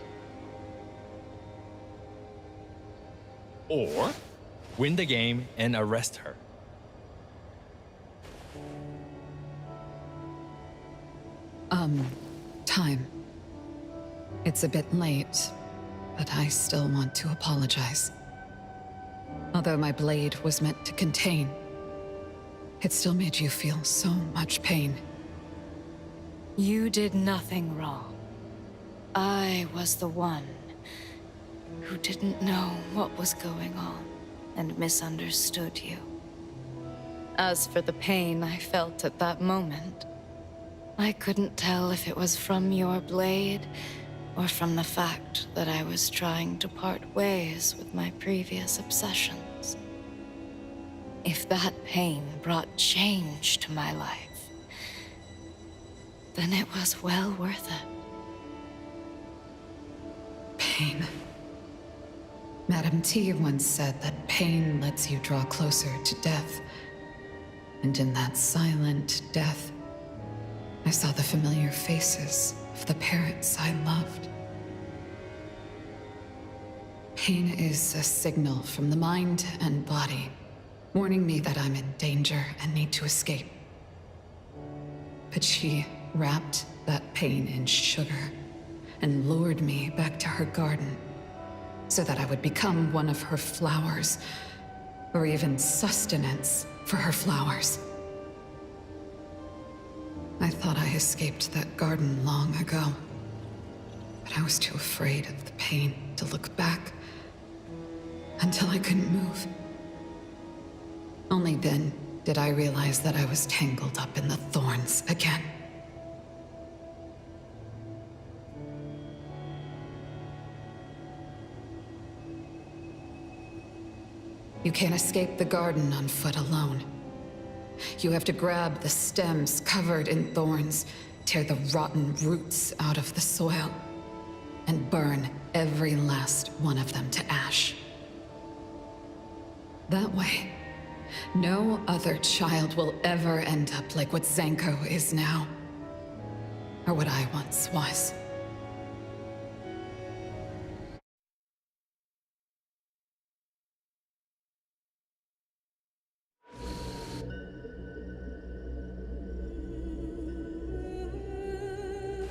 Or win the game and arrest her. Time. It's a bit late, but I still want to apologize. Although my blade was meant to contain, it still made you feel so much pain. You did nothing wrong. I was the one who didn't know what was going on and misunderstood you. As for the pain I felt at that moment, I couldn't tell if it was from your blade or from the fact that I was trying to part ways with my previous obsessions. If that pain brought change to my life, then it was well worth it. Pain. Madam T once said that pain lets you draw closer to death. And in that silent death, I saw the familiar faces of the parents I loved. Pain is a signal from the mind and body, warning me that I'm in danger and need to escape. But she wrapped that pain in sugar and lured me back to her garden so that I would become one of her flowers, or even sustenance for her flowers. I thought I escaped that garden long ago, but I was too afraid of the pain to look back until I couldn't move. Only then did I realize that I was tangled up in the thorns again. You can't escape the garden on foot alone. You have to grab the stems covered in thorns, tear the rotten roots out of the soil, and burn every last one of them to ash. That way, no other child will ever end up like what Zankou is now, or what I once was.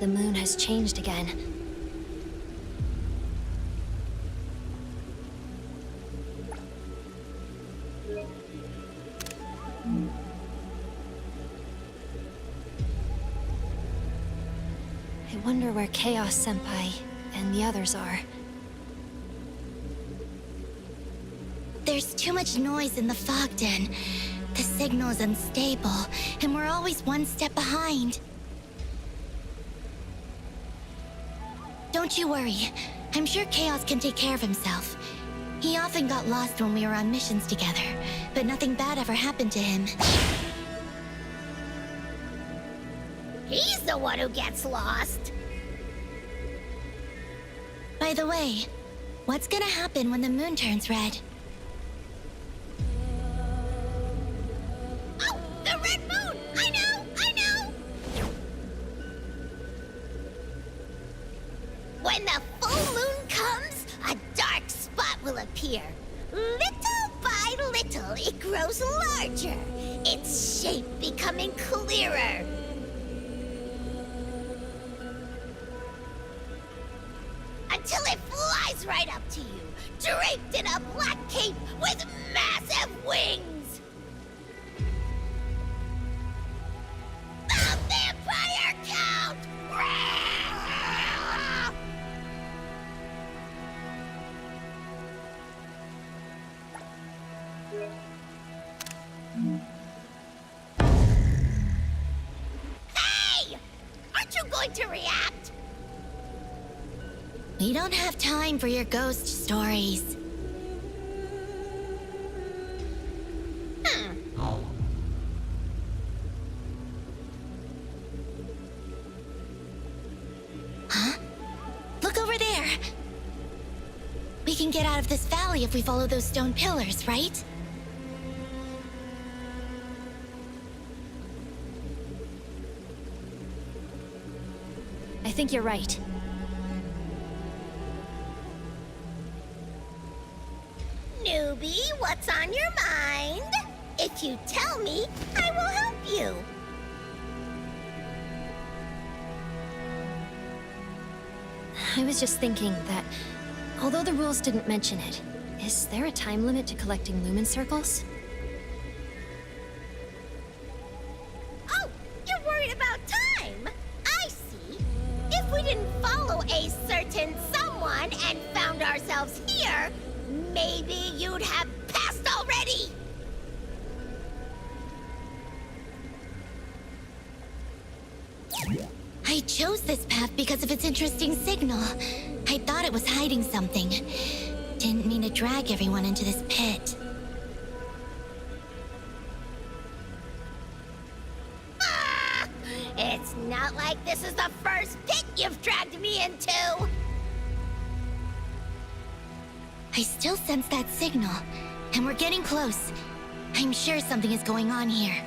The moon has changed again. I wonder where Chaos Senpai and the others are. There's too much noise in the fog den. The signal's unstable, and we're always one step behind. Don't you worry. I'm sure Chaos can take care of himself. He often got lost when we were on missions together, but nothing bad ever happened to him. He's the one who gets lost. By the way, What's gonna happen when the moon turns red? Oh, the red moon! I know! I know! When the full moon comes, a dark spot will appear. Little by little, it grows larger, its shape becoming clearer. Until it flies right up to you, draped in a black cape with massive wings! The Vampire Count! Hey! Aren't you going to react? We don't have time for your ghost stories. Huh? Look over there. We can get out of this valley if we follow those stone pillars, right? I think you're right. Newbie, what's on your mind? If you tell me, I will help you. I was just thinking that, although the rules didn't mention it, is there a time limit to collecting lumen circles? Oh, you're worried about time? I see. If we didn't follow a certain someone and found ourselves here, maybe you'd have passed already! I chose this path because of its interesting signal. I thought it was hiding something. Didn't mean to drag everyone into this pit. Ah! It's not like this is the first pit you've dragged me into! I still sense that signal, and we're getting close. I'm sure something is going on here.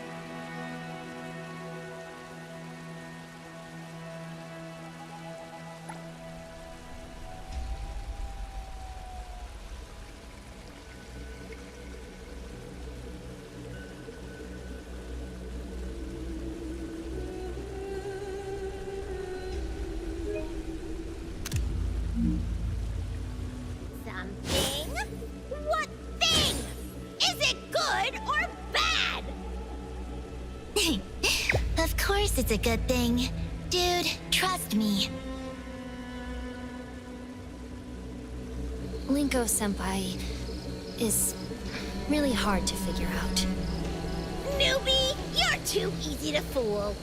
Something? What thing? Is it good or bad? Of course it's a good thing. Dude, trust me. Linko-senpai is really hard to figure out. Newbie, you're too easy to fool.